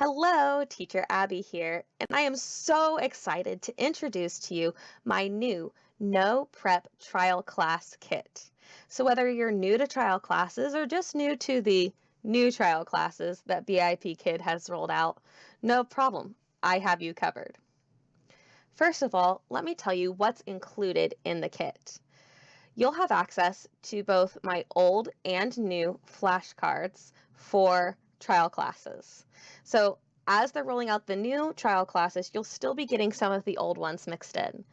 Hello, Teacher Abby here, and I am so excited to introduce to you my new No Prep Trial Class Kit. So whether you're new to trial classes or just new to the new trial classes that BIP Kid has rolled out, no problem, I have you covered. First of all, let me tell you what's included in the kit. You'll have access to both my old and new flashcards for trial classes. So as they're rolling out the new trial classes, you'll still be getting some of the old ones mixed in.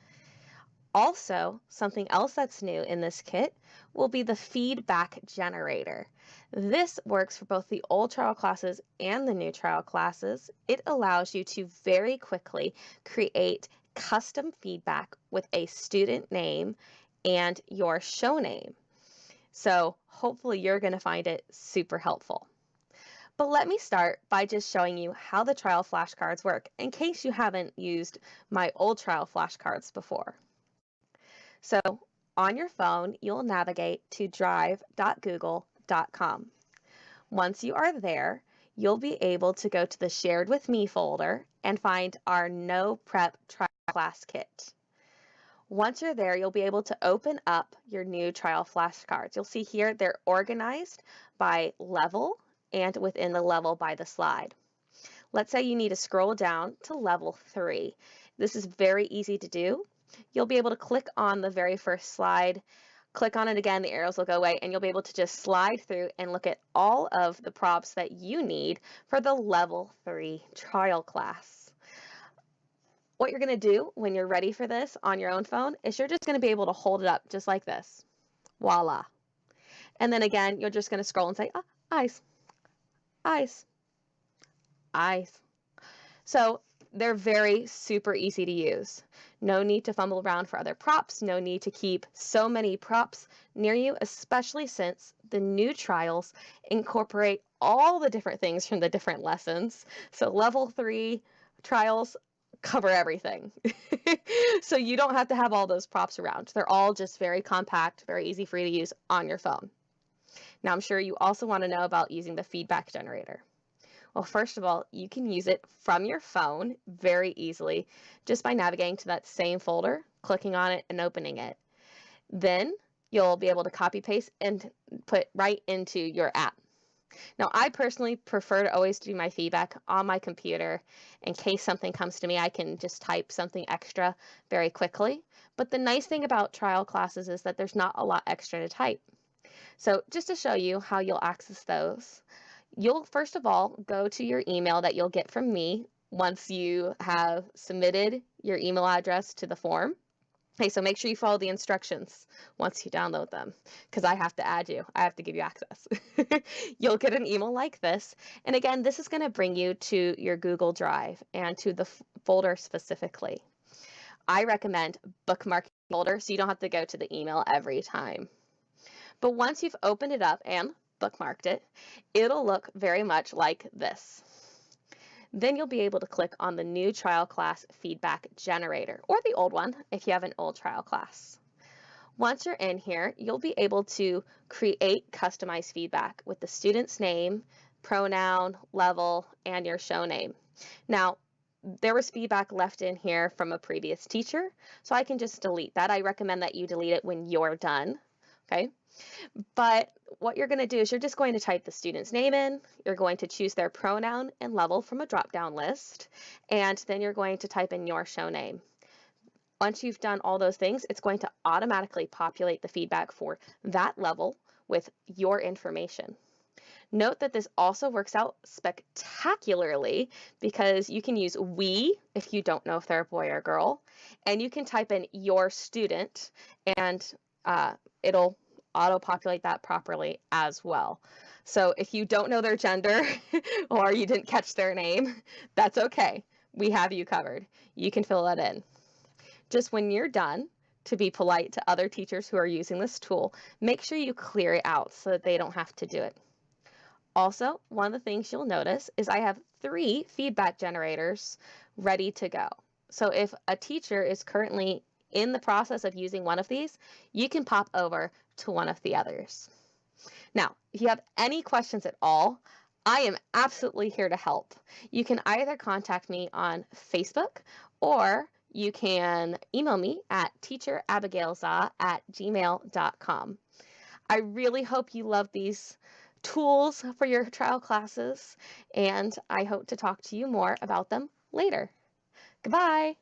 Also, something else that's new in this kit will be the feedback generator. This works for both the old trial classes and the new trial classes. It allows you to very quickly create custom feedback with a student name and your show name. So hopefully you're going to find it super helpful. But let me start by just showing you how the trial flashcards work in case you haven't used my old trial flashcards before. So on your phone, you'll navigate to drive.google.com. Once you are there, you'll be able to go to the Shared with Me folder and find our No Prep Trial Class Kit. Once you're there, you'll be able to open up your new trial flashcards. You'll see here they're organized by level and within the level by the slide. Let's say you need to scroll down to level 3. This is very easy to do. You'll be able to click on the very first slide, click on it again, the arrows will go away, and you'll be able to just slide through and look at all of the props that you need for the level 3 trial class. What you're going to do when you're ready for this on your own phone is you're just going to be able to hold it up just like this. Voila. And then again, you're just going to scroll and say, eyes, eyes, eyes. So they're very super easy to use. No need to fumble around for other props. No need to keep so many props near you, especially since the new trials incorporate all the different things from the different lessons. So level 3 trials cover everything. So you don't have to have all those props around. They're all just very compact, very easy for you to use on your phone. Now, I'm sure you also want to know about using the feedback generator. Well, first of all, you can use it from your phone very easily just by navigating to that same folder, clicking on it and opening it. Then you'll be able to copy paste and put right into your app. Now, I personally prefer to always do my feedback on my computer. In case something comes to me, I can just type something extra very quickly. But the nice thing about trial classes is that there's not a lot extra to type. So just to show you how you'll access those, you'll first of all go to your email that you'll get from me once you have submitted your email address to the form. Okay, so make sure you follow the instructions once you download them, because I have to add you. I have to give you access. You'll get an email like this. And again, this is going to bring you to your Google Drive and to the folder specifically. I recommend bookmarking the folder so you don't have to go to the email every time. But once you've opened it up and bookmarked it, it'll look very much like this. Then you'll be able to click on the new trial class feedback generator, or the old one if you have an old trial class. Once you're in here, you'll be able to create customized feedback with the student's name, pronoun, level, and your show name. Now, there was feedback left in here from a previous teacher, so I can just delete that. I recommend that you delete it when you're done, okay? But what you're going to do is you're just going to type the student's name in, you're going to choose their pronoun and level from a drop-down list, and then you're going to type in your show name. Once you've done all those things, it's going to automatically populate the feedback for that level with your information. Note that this also works out spectacularly because you can use we if you don't know if they're a boy or girl, and you can type in your student and it'll auto-populate that properly as well. So if you don't know their gender or you didn't catch their name, that's okay. We have you covered. You can fill that in. Just when you're done, to be polite to other teachers who are using this tool, make sure you clear it out so that they don't have to do it. Also, one of the things you'll notice is I have 3 feedback generators ready to go. So if a teacher is currently in the process of using one of these, you can pop over to one of the others. Now, if you have any questions at all, I am absolutely here to help. You can either contact me on Facebook or you can email me at teacherabigailza@gmail.com. I really hope you love these tools for your trial classes, and I hope to talk to you more about them later. Goodbye.